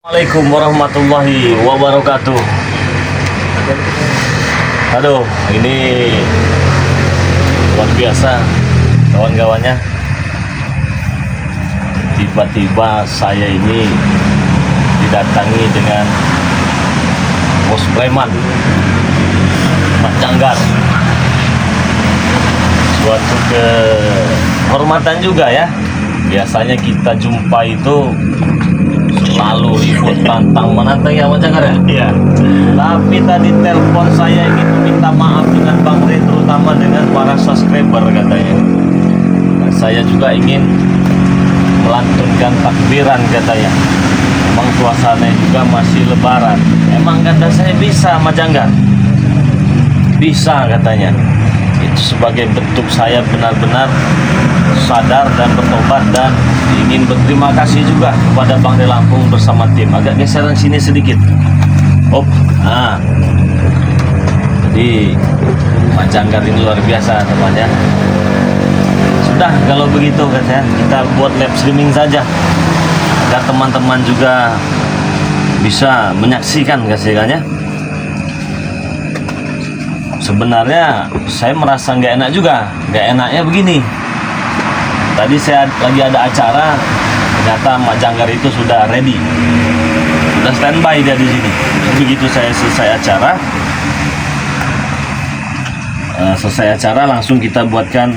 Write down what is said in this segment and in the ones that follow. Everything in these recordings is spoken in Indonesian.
Assalamualaikum warahmatullahi wabarakatuh. Aduh, ini luar biasa kawan-kawannya. Tiba-tiba saya ini didatangi dengan bos preman Mak Janggar. Suatu kehormatan juga ya. Biasanya kita jumpa itu selalu ribut tantang menantang ya Mak Janggar ya? Iya. Tapi tadi telepon saya ingin meminta maaf dengan Bang Re, terutama dengan para subscriber katanya. Nah, saya juga ingin melantunkan takbiran katanya. Emang suasananya juga masih lebaran. Emang kata saya bisa Mak Janggar? Bisa katanya. Itu sebagai bentuk saya benar-benar sadar dan bertobat dan ingin berterima kasih juga kepada Bang Re Lampung bersama tim. Agak geseran sini sedikit. Nah. Jadi Mak Janggar ini luar biasa temannya. Sudah kalau begitu katanya kita buat live streaming saja agar teman-teman juga bisa menyaksikan kasihkannya. Sebenarnya saya merasa nggak enak juga. Nggak enaknya begini. Tadi saya lagi ada acara, ternyata Mak Janggar itu sudah ready, sudah standby dia di sini. Begitu saya selesai acara, langsung kita buatkan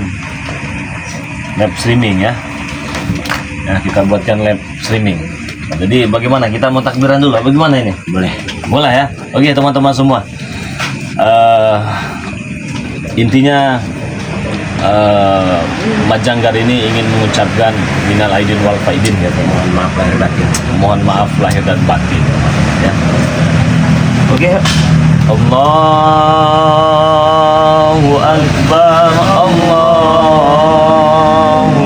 live streaming ya. Nah, kita buatkan live streaming. Jadi bagaimana? Kita mau takbiran dulu? Bagaimana ini? Boleh ya. Oke teman-teman semua. Intinya Mak Janggar ini ingin mengucapkan minal aidin wal faidin ya, mohon maaf lahir batin. Mohon maaf lahir dan batin ya. Oke. Allahu akbar, Allahu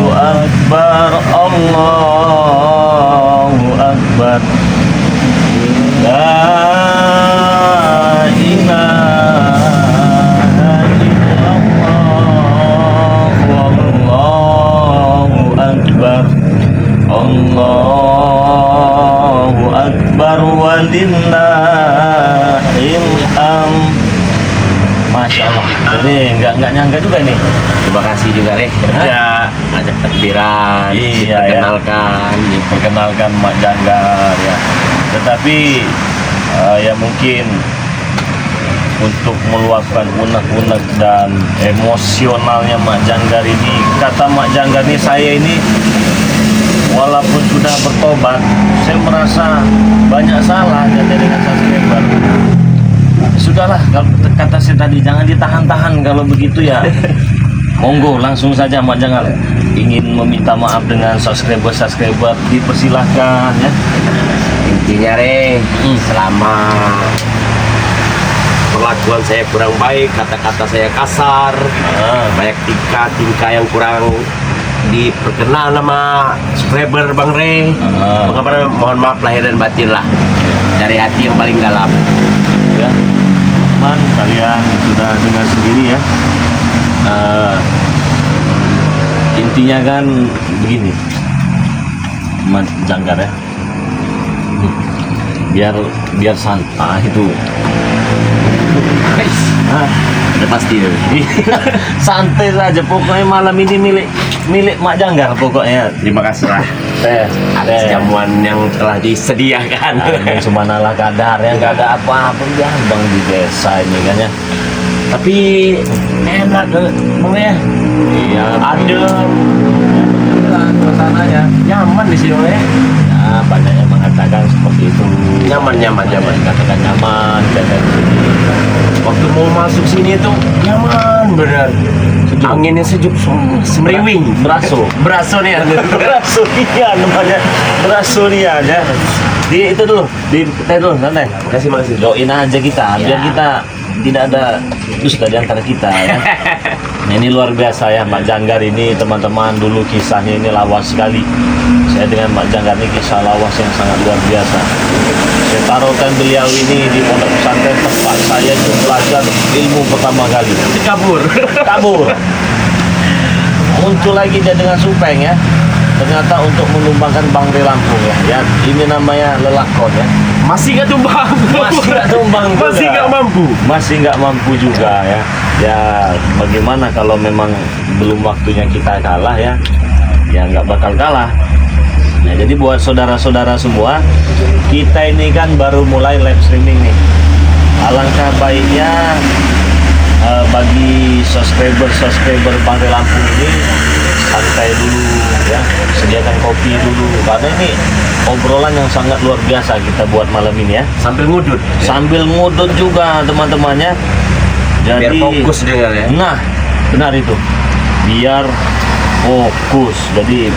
akbar, Allahu akbar. La ilaha illallah, wallahu akbar, Allahu akbar, walillahil hamd. Masya Allah. Jadi nggak nyangka juga nih. Terima kasih juga Reh. Ya, ajak takbiran, Iya, diperkenalkan Mak Janggar ya. Tetapi ya mungkin untuk meluapkan unek-unek dan emosionalnya Mak Janggar ini, kata Mak Janggar ini, saya ini walaupun sudah bertobat, saya merasa banyak salah dengan subscriber. Sudahlah, kalau kata saya tadi, jangan ditahan-tahan kalau begitu ya. Monggo langsung saja Mak Janggar ingin meminta maaf dengan subscriber, dipersilahkan ya. Intinya Reh, selama perlakuan saya kurang baik, kata-kata saya kasar, banyak tingkah yang kurang diperkenal nama subscriber Bang Re, mohon maaf lahir dan batin lah, dari hati yang paling dalam ya. Teman kalian sudah dengar sendiri ya. Intinya kan begini Mak Janggar ya, biar santai itu. Udah pasti Santai saja pokoknya, malam ini milik Mak Janggar pokoknya. Terima kasih lah atas jamuan yang telah disediakan. Semanalah kadar ya, nggak ada apa-apa ya Bang di desa ini kan ya. Tapi enak Bang ya. Iya, adem, suasananya nyaman di sini ya. Ya, banyak yang mengatakan seperti itu. Nyaman. Katakan nyaman, katakan Waktu mau masuk sini itu nyaman bener. Anginnya sejuk, semriwing. Berasonian. Berasunian namanya, berasunian ya. Di itu dulu, teh dulu santai. Makasih. Doain aja kita, biar kita tidak ada dusta di antara kita ya. Nah, ini luar biasa ya Mak Janggar ini teman-teman, dulu kisahnya ini lawas sekali. Saya dengan Mak Janggar ini kisah lawas yang sangat luar biasa. Saya taruhkan beliau ini di pondok pesantren tempat saya itu belajar ilmu pertama kali. Kabur. Muncul lagi dia dengan supeng ya. ternyata untuk menumbangkan Bang Re Lampung ya. Ini namanya lelakon ya. Masih nggak tumbang. Masih nggak tumbang juga. Masih nggak mampu. Masih nggak mampu juga ya. Ya bagaimana kalau memang belum waktunya kita kalah ya. Ya nggak bakal kalah. Nah, jadi buat saudara-saudara semua, kita ini kan baru mulai live streaming nih. Alangkah baiknya bagi subscriber Bang Re Lampung ini santai dulu ya, sediakan kopi dulu karena ini obrolan yang sangat luar biasa kita buat malam ini ya. Sambil ngudut. Sambil ngudut juga teman-temannya. Jadi Biar fokus dengar ya. Nah, benar itu. Biar fokus. Jadi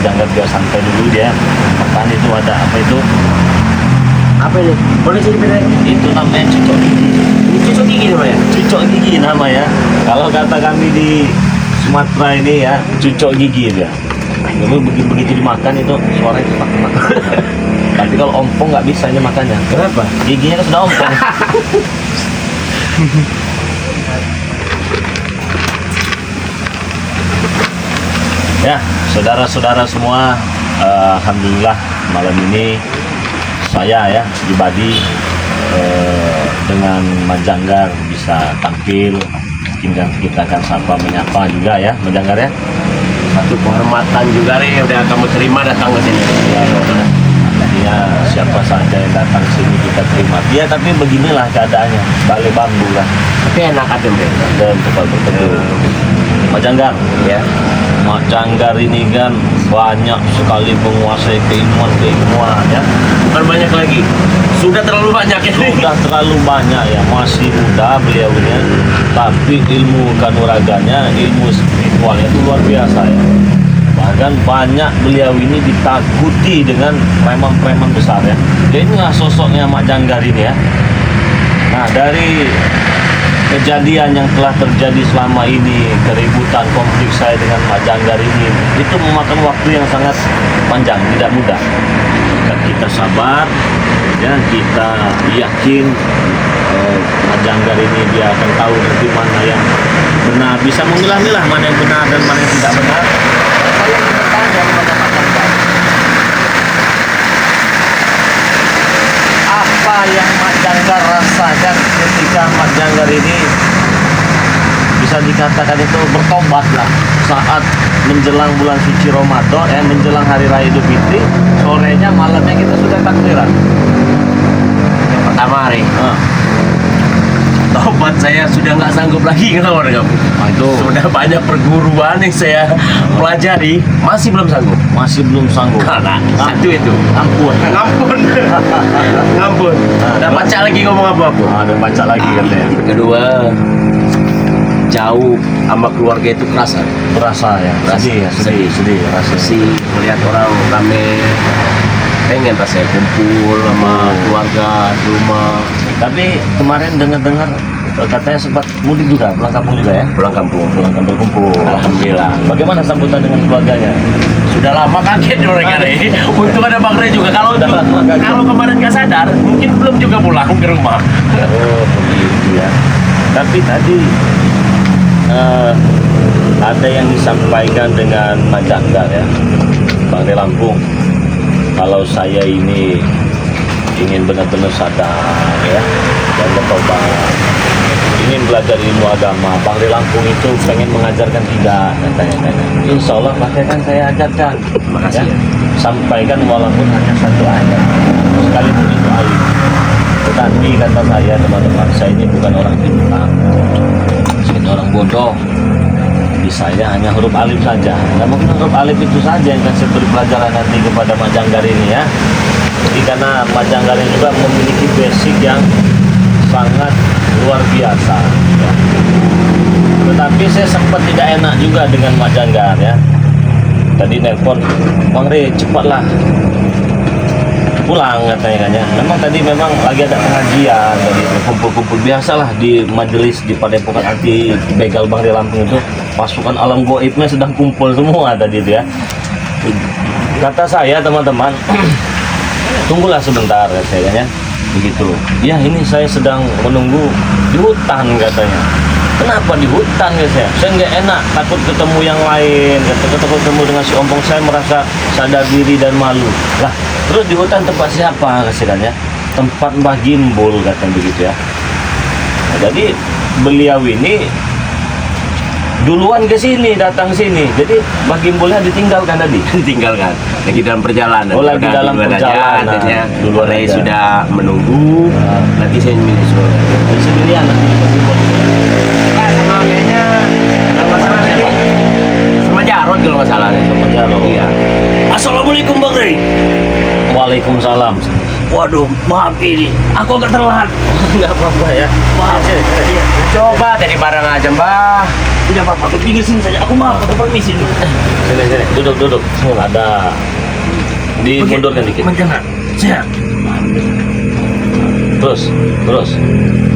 jangan biar santai dulu dia. Makan itu ada apa itu? Apa ini? Boleh cerita? Itu namanya cucok gigi. Ini cucuk gigi namanya. Cucok gigi namanya. Kalau kata kami di Sumatera ini ya, cucok gigi dia. Dulu begitu dimakan itu suaranya cepat. Tapi kalau ompong nggak bisa ini makannya. Kenapa? Giginya kan sudah ompong. Ya, saudara-saudara semua, alhamdulillah malam ini saya ya pribadi dengan Majanggar bisa tampil. Mungkin kita akan sapa menyapa juga ya Majanggar ya. Satu kehormatan juga nih udah kamu terima datang ke sini. Artinya siapa saja yang datang sini kita terima. Ya tapi beginilah keadaannya, balai bambu lah. Tapi enak aja Bre. Dan betul-betul Majanggar Ya. Majanggar ini kan banyak sekali menguasai keilmuan ya. Bukan banyak lagi. Sudah terlalu banyak ya. Sudah terlalu banyak ya, masih muda beliaunya, tapi ilmu kanuraganya, ilmu spiritualnya itu luar biasa ya. Bahkan banyak beliau ini ditakuti dengan preman-preman besar ya. Jadi inilah sosoknya Mak Janggar ini ya. Nah dari kejadian yang telah terjadi selama ini, keributan konflik saya dengan Mak Janggar ini, itu memakan waktu yang sangat panjang, tidak mudah. Dan kita sabar, ya kita yakin Mak Janggar ini dia akan tahu nanti mana yang benar, bisa memilah-milah mana yang benar dan mana yang tidak benar. Saya ingin bertanya kepada Mak Janggar, apa yang Mak Janggar rasakan ketika Mak Janggar ini bisa dikatakan itu bertobat lah saat menjelang bulan suci Ramadan, menjelang hari raya Idul Fitri, sorenya malamnya kita sudah takbiran. Yang pertama hari. Tobat saya sudah nggak sanggup lagi ngelawan kamu. Itu Sudah banyak perguruan yang saya pelajari, masih belum sanggup. masih belum sanggup. Karena satu itu. Ampun. Ngampun. Ngampun. Udah baca lagi ngomong apa-apa. Ada baca lagi katanya. Kedua, jauh sama keluarga itu kerasa. Berasa ya. Sedih ya, sedih rasa. Sih melihat orang rame, pengen rasanya kumpul sama keluarga di rumah. Tapi kemarin dengar-dengar katanya sempat mudik juga, pulang kampung juga ya. Pulang kampung. Berkumpul. Alhamdulillah. Bagaimana sambutan dengan keluarganya? Sudah lama kaget mereka nih. Untung ada Bang Re juga. Kalau kemarin nggak sadar, mungkin belum juga pulang ke rumah. Oh begitu ya. Tapi tadi ada yang disampaikan dengan Mak Janggar ya, Bang Re Lampung. Kalau saya ini ingin benar-benar sadar ya dan bertobat, ingin belajar ilmu agama, Bang Re Lampung itu pengen mengajarkan tidak katanya. Insya Allah pasti akan saya ajarkan. Makasih ya. Sampaikan walaupun hanya satu ayat, sekalipun itu alim. Tetapi kata saya teman-teman, saya ini bukan orang pintar, saya ini orang bodoh. Di saya hanya huruf alif saja. Nggak mungkin huruf alif itu saja yang akan saya beri pelajaran nanti kepada Mak Janggar ini ya. Jadi karena Mak Janggar ini juga memiliki basic yang sangat luar biasa ya. Tetapi saya sempat tidak enak juga dengan Mak Janggar ya. Tadi nelpon, Bang Re cepatlah pulang katanya kan ya. Memang tadi memang lagi ada pengajian tadi itu, kumpul-kumpul biasalah di majelis di Padepokan Anti Begal Bang Re Lampung itu, pasukan alam goibnya sedang kumpul semua tadi itu ya. Kata saya teman-teman, tunggulah sebentar katanya ya. Begitu. Ya ini saya sedang menunggu di hutan katanya. kenapa di hutan guys ya? Saya nggak enak, takut ketemu yang lain, takut ketemu dengan si ompong, saya merasa sadar diri dan malu. Lah, terus di hutan tempat siapa kasihannya? Tempat Mbah Gimbul katanya begitu ya. Nah, jadi beliau ini duluan ke sini, datang sini. Jadi Mbah Gimbulnya ditinggalkan tadi. Ditinggalkan lagi dalam perjalanan. Oh, lagi dalam perjalanan. Artinya Duluan saya aja. sudah menunggu. Nanti saya menyusul. Jadi sendirian nanti Mbah Gimbul. Sama kayaknya kalau nggak salah tadi sama Jarod kalau nggak salah. Sama Jarod. Iya. Assalamualaikum Bang Rey. Waalaikumsalam. Waduh, maaf ini, aku agak telat. Enggak apa-apa ya. Maaf. Iya. Coba tadi bareng aja Mbah. Tidak apa-apa, aku pinggir sini saja. Aku maaf, aku permisi dulu. Sini. Duduk. Ada. Dimundurkan dikit. Mendengar, sehat. Terus.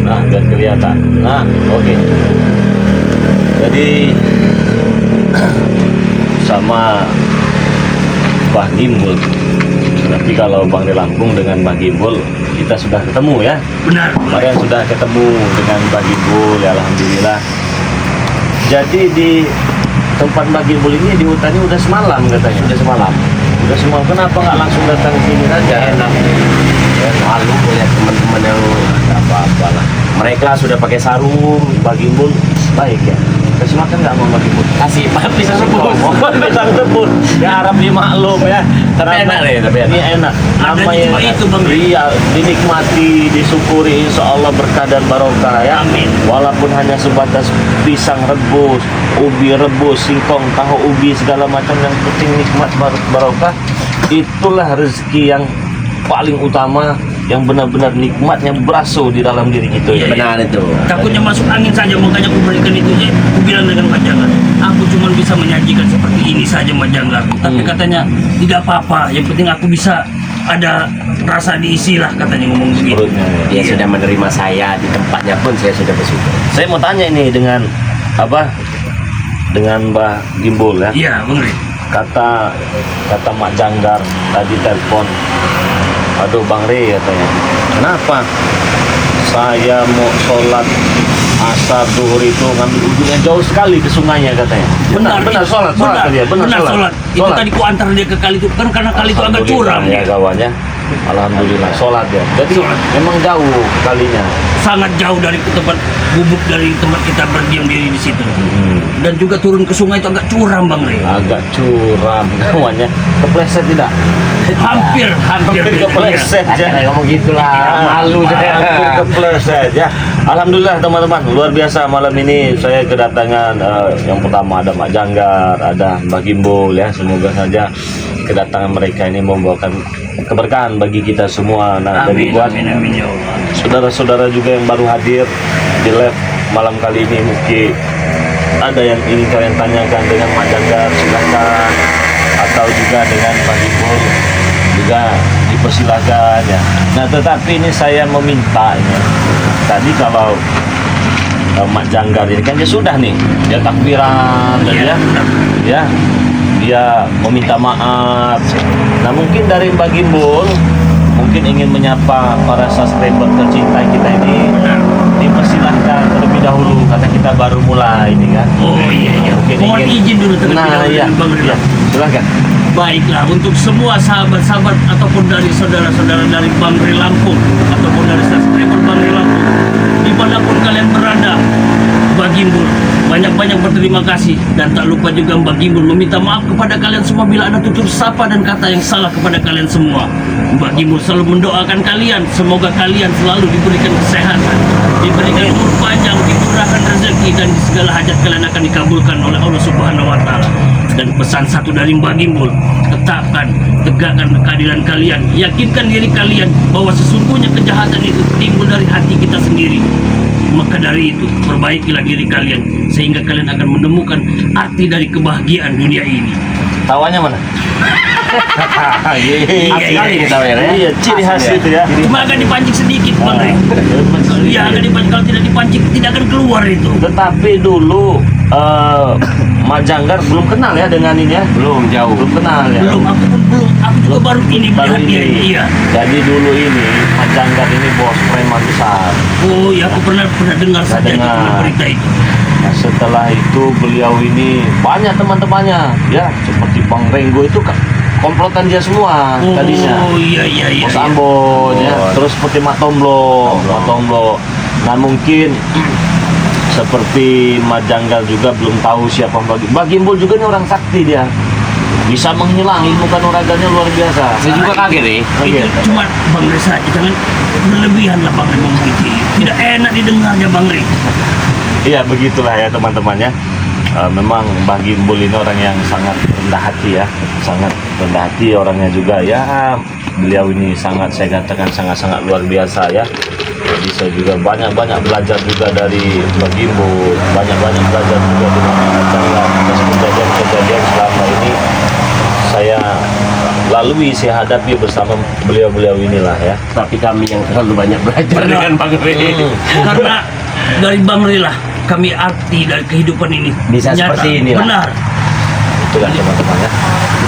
Nah, biar kelihatan. Nah, oke. Jadi sama Mbah Gimbul. Tapi kalau Bang Rey Lampung dengan Mbah Gimbul, kita sudah ketemu ya. Benar. Kemarin sudah ketemu dengan Mbah Gimbul, ya alhamdulillah. Jadi di tempat Mbah Gimbul ini di hutan ini udah semalam katanya. Sudah semalam. Udah semalam. Kenapa nggak langsung datang ke sini saja? Enak. Ya, malu melihat teman-teman yang Nggak apa-apa lah. mereka sudah pakai sarung. Mbah Gimbul baik ya. Kasih makan nggak sama Mbah Gimbul? Kasih pisang rebus. Pisang rebus. Ya harap dimaklum ya. Tapi enak deh, tapi enak. Ini enak. Adanya cuma itu, Bang. Iya, dinikmati, disyukuri, insya Allah berkah dan barokah ya. Amin. Walaupun hanya sebatas pisang rebus, ubi rebus, singkong, tahu ubi segala macam, yang penting nikmat barokah. Itulah rezeki yang paling utama, yang benar-benar nikmatnya berasuh di dalam diri kita. Iya, Benar itu. Takutnya masuk angin saja, makanya aku berikan itu. Aku bilang dengan Pak Janggar, aku cuma bisa menyajikan seperti ini saja Pak Janggar. Tapi katanya tidak apa-apa, yang penting aku bisa ada rasa diisi lah, katanya ngomong begitu. Perutnya, ya. Dia Iya. sudah menerima saya di tempatnya pun saya sudah bersyukur. Saya mau tanya ini dengan apa? Dengan Mbah Gimbul ya. Iya, Bang Rey. Kata Mak Janggar tadi telepon, aduh Bang Rey katanya, kenapa saya mau sholat asar duhur itu ngambil wudhunya jauh sekali ke sungainya katanya. Benar sholat dia, benar sholat. Itu tadi ku antar dia ke kali itu kan, karena kali itu agak curam ya ya. kawannya. Alhamdulillah sholat ya. Jadi Sholat. memang jauh kalinya. Sangat jauh dari tempat bubuk, dari tempat kita berdiam diri di situ. Dan juga turun ke sungai itu agak curam Bang Rey. Agak curam kawannya. Kepleset tidak? Hampir Kepleset ya. Jangan ngomong gitulah, malu Hampir deh. kepleset ya. Alhamdulillah teman-teman, luar biasa malam ini saya kedatangan yang pertama ada Mak Janggar, ada Mbah Gimbul ya. Semoga saja kedatangan mereka ini membawakan keberkahan bagi kita semua. Nah, dari Amin, buat amin, amin ya Allah. saudara-saudara juga yang baru hadir di live malam kali ini, mungkin ada yang ingin kalian tanyakan dengan Mak Janggar, silakan, atau juga dengan Mbah Gimbul juga dipersilakan ya. Nah, tetapi ini saya meminta ini. Tadi kalau Mak Janggar ini kan dia sudah nih, dia takbiran tadi Iya, ya. benar. Ya, dia meminta maaf. Nah, mungkin dari Mbah Gimbul mungkin ingin menyapa para subscriber tercinta kita ini. Benar. Dipersilahkan terlebih dahulu karena kita baru mulai ini kan. Oh iya. Mungkin Mohon ingin- izin dulu terlebih Nah, dahulu iya. dengan Bang Rey. Iya, silakan. Baiklah, untuk semua sahabat-sahabat ataupun dari saudara-saudara dari Bang Rey Lampung ataupun dari subscriber Bang Rey Lampung, dimanapun kalian berada, Mbak Gimbul banyak-banyak berterima kasih, dan tak lupa juga Mbak Gimbul meminta maaf kepada kalian semua bila ada tutur sapa dan kata yang salah kepada kalian semua. Mbak Gimbul selalu mendoakan kalian, semoga kalian selalu diberikan kesehatan, diberikan umur panjang, dimurahkan rezeki, dan di segala hajat kalian akan dikabulkan oleh Allah Subhanahu wa Ta'ala. Dan pesan satu dari Mbak Gimbul, tetapkan, tegakkan keadilan kalian, yakinkan diri kalian bahwa sesungguhnya kejahatan itu timbul dari hati kita sendiri. Maka dari itu, perbaikilah diri kalian sehingga kalian akan menemukan arti dari kebahagiaan dunia ini. Tawanya mana? Sekali kita ya. Iya, ciri khas itu ya. Cuma akan dipancing sedikit, Bang Rey. Iya, akan dipancing. Kalau tidak dipancing, tidak akan keluar itu. Tetapi dulu Mak Janggar belum kenal ya dengan ini ya. Belum jauh. Belum kenal ya. Belum, aku pun belum. Aku juga baru ini baru melihat dia. ini. Iya. Jadi dulu ini Mat Janggar ini bos preman besar. Oh ya, aku pernah dengar saja itu, dengar. pernah berita itu. Nah, setelah itu beliau ini banyak teman-temannya ya, seperti Bang Renggo itu kan komplotan dia semua tadinya. Oh iya iya iya. Bos iya. Ambon ya, terus seperti Mat Tomblo. Nah mungkin seperti Mat Janggar juga belum tahu siapa Bagimbul juga nih orang sakti dia. Bisa menghilang ilmu kanuraganya luar biasa. Saya juga kaget nih. Itu cuma Bang Rey saja, jangan berlebihan lah Bang Rey ngomong itu. Tidak enak didengarnya Bang Rey. Iya begitulah ya teman-temannya. Memang Mbah Gimbul ini orang yang sangat rendah hati ya, sangat rendah hati orangnya juga ya. Beliau ini sangat, saya katakan sangat-sangat luar biasa ya. Jadi saya juga banyak-banyak belajar juga dari Mbah Gimbul, banyak-banyak belajar juga dengan Mat Janggar atas kejadian-kejadian selama ini saya lalui, saya hadapi bersama beliau-beliau inilah ya. Tapi kami yang terlalu banyak belajar Benar. dengan Bang Rey. Karena dari Bang Rey lah kami arti dari kehidupan ini. Bisa Nyata. seperti inilah. Benar. Itulah teman-teman ya.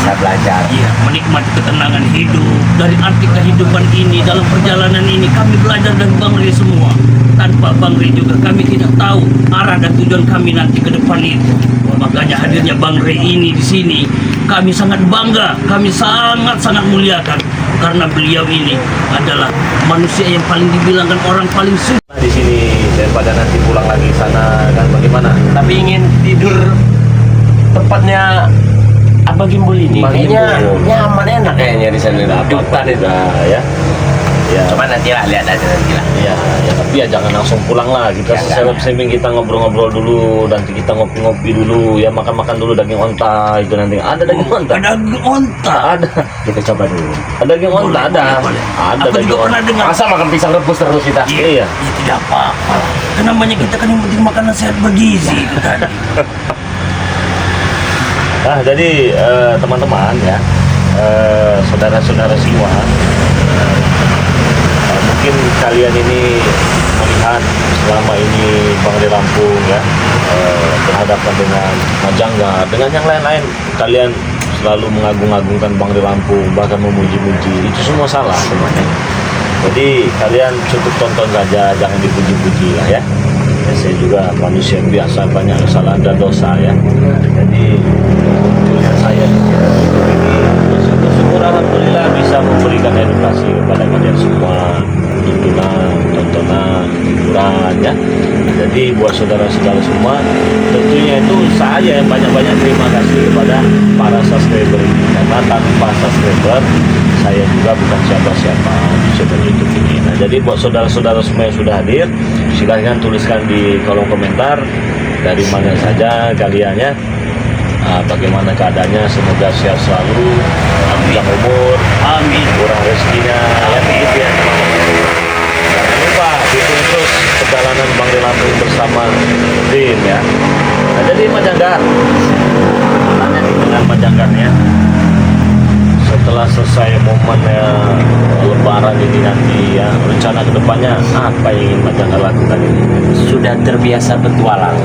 Bisa belajar. Iya, menikmati ketenangan hidup. Dari arti kehidupan ini, dalam perjalanan ini kami belajar dari Bang Rey semua. Tanpa Bang Rey juga kami tidak tahu arah dan tujuan kami nanti ke depan itu. Makanya hadirnya Bang Rey ini di sini, kami sangat bangga, kami sangat muliakan karena beliau ini adalah manusia yang paling dibilangkan orang paling suci. Di sini daripada nanti pulang lagi sana kan bagaimana? Tapi ingin tidur tempatnya Abang Gimbul ini. Bang Kayaknya Gimbul. nyaman enak kayaknya di sana. Hutan itu. Ya. Ya. Coba nanti lah, lihat aja nanti lah. Ya, ya tapi ya jangan langsung pulang lah. Kita Jangan. sering kita ngobrol-ngobrol dulu, nanti kita ngopi-ngopi dulu, ya makan-makan dulu daging onta itu nanti. Ada daging onta? Ada onta. Ada. Kita coba dulu. Ada daging onta, Boleh, ada. boleh. Ada Aku daging juga onta. pernah dengar. Masa makan pisang rebus terus kita? Iya. Ya, tidak apa-apa. Karena namanya kita kan yang penting makanan sehat bergizi itu tadi. Nah, jadi teman-teman ya, saudara-saudara semua, mungkin kalian ini melihat selama ini Bang Rey Lampung ya berhadapan dengan Mat Janggar, dengan yang lain-lain, kalian selalu mengagung-agungkan Bang Rey Lampung, bahkan memuji-muji, itu semua salah semuanya. Jadi kalian cukup tonton saja, jangan dipuji-puji lah ya. Ya, saya juga manusia biasa, banyak kesalahan dan dosa ya. Jadi tujuan saya di hidup ini bersyukur alhamdulillah bisa memberikan edukasi kepada kalian semua, tontonan, hiburan ya. Jadi buat saudara-saudara semua, tentunya itu saya yang banyak-banyak terima kasih kepada para subscriber ini, karena tanpa subscriber saya juga bukan siapa-siapa di channel YouTube ini. Nah, jadi buat saudara-saudara semua yang sudah hadir, silahkan tuliskan di kolom komentar dari mana saja kalian ya. Bagaimana keadaannya, semoga sehat selalu, panjang umur, Amin. kurang rezekinya ya begitu ya. Jangan lupa dukung terus perjalanan Bang Rey Lampung bersama tim ya. Nah, jadi Mat Janggar, tanya nih dengan Mat Janggar ya. Setelah selesai momen Lebaran ini nanti ya, rencana kedepannya apa yang ingin Mat Janggar lakukan ini? Sudah terbiasa petualang.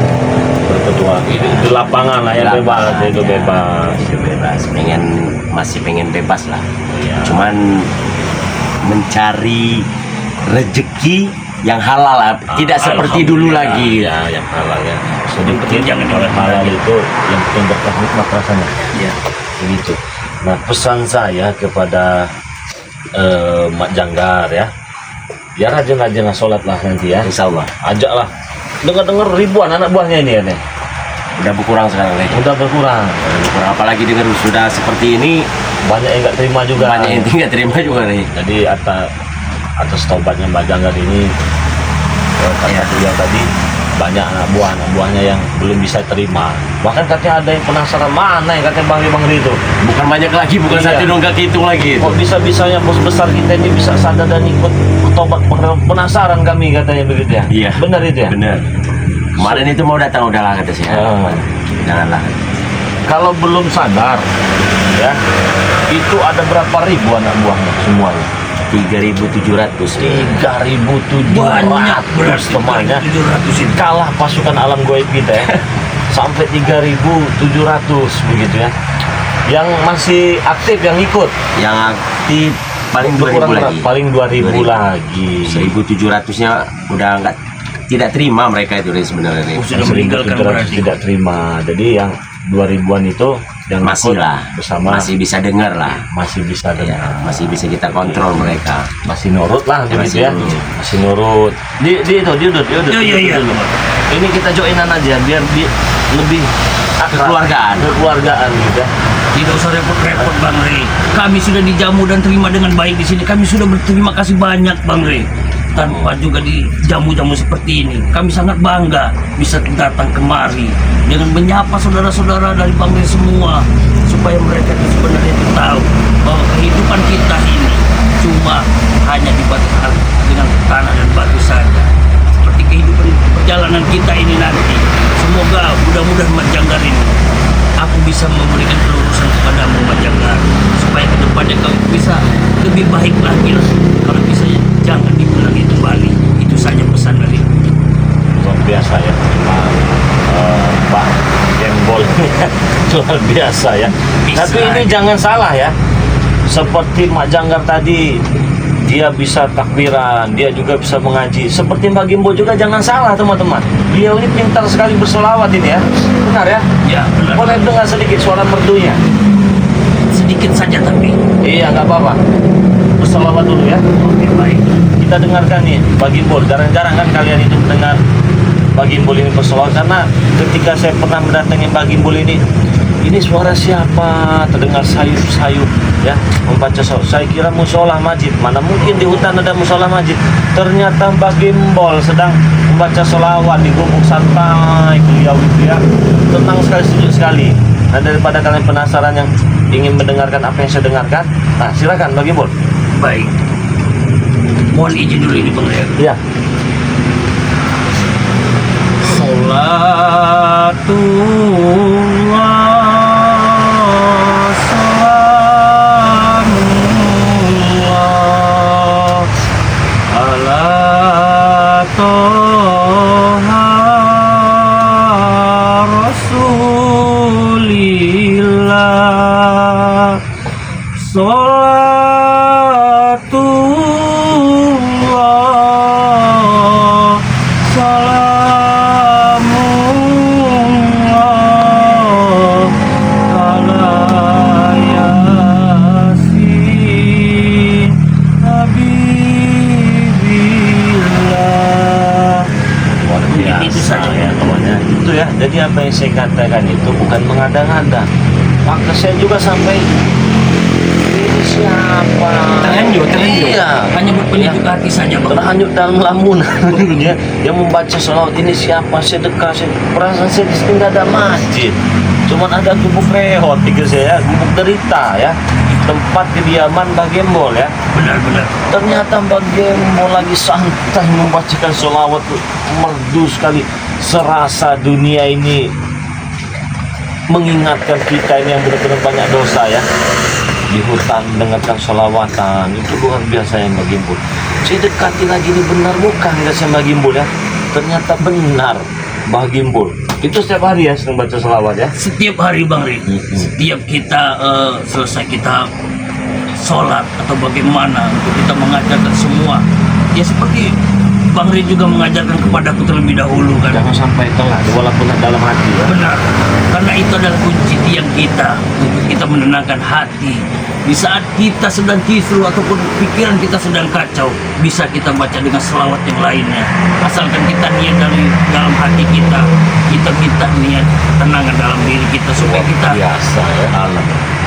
Berketua di lapangan lah ya, bebas itu bebas. Itu bebas. Masih pengen bebas lah. Iya. Cuman mencari rezeki yang halal lah. Tidak seperti dulu Alhamdulillah, lagi. ya, yang halal ya. Sedikit Jangan orang halal itu yang penting berkah nikmat rasanya. Ya. Begitu. Nah, pesan saya kepada Mat Janggar ya, ya rajin-rajinlah sholat lah nanti ya. Insya Allah. Ajaklah. Dengar-dengar ribuan anak buahnya ini ya nih. Udah berkurang sekarang nih. Udah berkurang. Berkurang. Apalagi dengan sudah seperti ini, Banyak yang nggak terima juga. banyak yang tidak terima juga nih. Jadi atas taubatnya Mat Janggar ini, kata Ya. beliau tadi, banyak anak buahnya yang belum bisa terima. Bahkan katanya ada yang penasaran, mana yang katanya Bang Rey itu. Bukan banyak lagi, bukan Iya. satu dongkak hitung lagi. Kok bisa-bisanya bos besar kita ini bisa sadar dan ikut bertobat? Penasaran kami katanya begitu ya. Iya. Benar itu ya. Benar. Kemarin itu mau datang udahlah kata saya. Janganlah. Kalau belum sadar ya, itu ada berapa ribu anak buahnya semuanya? 3.700. 3.700 Banyak berarti temannya. 700 itu. Kalah pasukan alam goib kita ya. Sampai 3.700 begitu ya. Yang masih aktif yang ikut Yang aktif paling kurang 2000 lagi. paling 2000 lagi. 1700-nya udah nggak, tidak terima mereka itu sebenarnya. Sudah meninggalkan 1700 berarti. tidak terima. Jadi yang 2000-an itu yang Masih ikut lah, bersama masih bisa dengar lah. masih bisa Ya, dengar. masih bisa kita kontrol mereka. Masih nurut lah Ya, begitu masih ya. nurut. Masih nurut. Di itu diudut. Iya. Ini kita joinan aja biar lebih akrab. Kekeluargaan gitu ya. Tidak usah repot-repot Bang Rey. Kami sudah dijamu dan terima dengan baik di sini. Kami sudah berterima kasih banyak Bang Rey. Tanpa juga dijamu-jamu seperti ini, kami sangat bangga bisa datang kemari dengan menyapa saudara-saudara dari Bang Rey semua, supaya mereka itu sebenarnya itu tahu bahwa kehidupan kita ini cuma hanya dibatas dengan tanah dan batu saja. Seperti kehidupan perjalanan kita ini nanti, semoga mudah-mudahan Mat Janggar ini aku bisa memberikan kelurusan kepadamu Mat Janggar, supaya kedepannya kau bisa lebih baik lagi lah. Kalau bisa jangan diulangi kembali. Itu saja pesan dari Luar biasa ya memang Pak Gembol luar biasa ya. Bisa. Tapi ini jangan salah ya, seperti Mak Janggar tadi, dia bisa takbiran, dia juga bisa mengaji. Seperti Mbak Gimbo juga jangan salah teman-teman, beliau ini pintar sekali berselawat ini ya. Benar ya? ya benar. Boleh dengar sedikit suara merdunya? Sedikit saja tapi Iya nggak apa-apa, berselawat dulu ya. oke baik. Kita dengarkan nih Mbak Gimbol. Jarang-jarang kan kalian itu mendengar Mbak Gimbol ini bersolawat, karena ketika saya pernah mendatangi Mbak Gimbol ini suara siapa? Terdengar sayup-sayup ya, membaca solawat. Saya kira musola masjid, mana mungkin di hutan ada musola masjid. Ternyata Mbak Gimbol sedang membaca solawat di gubuk santai beliau itu ya. Tenang sekali, sejuk sekali. Nah, daripada kalian penasaran yang ingin mendengarkan apa yang saya dengarkan, nah silakan Mbak Gimbol. Baik. Mohon izin dulu ini Bang Rey. Iya. Salatullah salamullah ala toha rasulillah. Salatullah salamullah ala yasin habibillah. Luar biasa Itu saja. ya temannya. Itu ya. Jadi apa yang saya katakan itu bukan mengada-ngada. Maka saya juga sampai ini siapa? Terhanyut. Iya. Hanya berpenyujuk hati saja Bang. Terhanyut dalam lamunan ya. Yang membaca salawat ini siapa? Sedekah. Perasaan saya di sini nggak ada masjid. Cuman ada gubuk rehot pikir saya, gubuk derita ya. Tempat kediaman Mbak Gembol ya. Benar-benar. Ternyata Mbak Gembol lagi santai membacakan sholawat tuh, merdu sekali. Serasa dunia ini mengingatkan kita ini yang benar-benar banyak dosa ya. Di hutan dengarkan sholawatan, itu luar biasa ya Mbak Gembol. Saya dekati lagi, ini benar bukan nggak sih Mbak Gembol ya? Ternyata benar Mbak Gembol. Itu setiap hari ya sering baca sholawat ya? Setiap hari Bang Rey, setiap kita selesai kita sholat atau bagaimana untuk kita mengajarkan semua, ya seperti Bang Rey juga mengajarkan kepadaku terlebih dahulu kan. Jangan sampai telat walaupun dalam hati ya. Benar, karena itu adalah kunci tiang kita untuk kita menenangkan hati. Di saat kita sedang kisruh ataupun pikiran kita sedang kacau, bisa kita baca dengan selawat yang lainnya. Asalkan kita niat dari dalam hati kita, kita minta niat tenangan dalam diri kita supaya kita Biasa ya.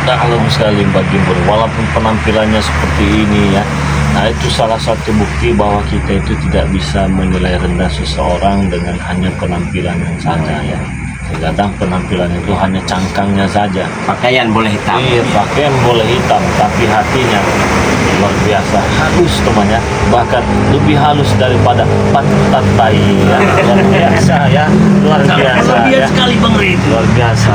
Dalam sekali Mbak Gimbor, walaupun penampilannya seperti ini ya. Nah itu salah satu bukti bahwa kita itu tidak bisa menilai rendah seseorang dengan hanya penampilannya saja ya. Kadang penampilan itu hanya cangkangnya saja. Pakaian boleh hitam. Iya, pakaian boleh hitam, tapi hatinya luar biasa halus temannya, bahkan lebih halus daripada pantat tai ya. Luar biasa ya, luar biasa kelebihan ya, sekali Bang Rey. luar biasa.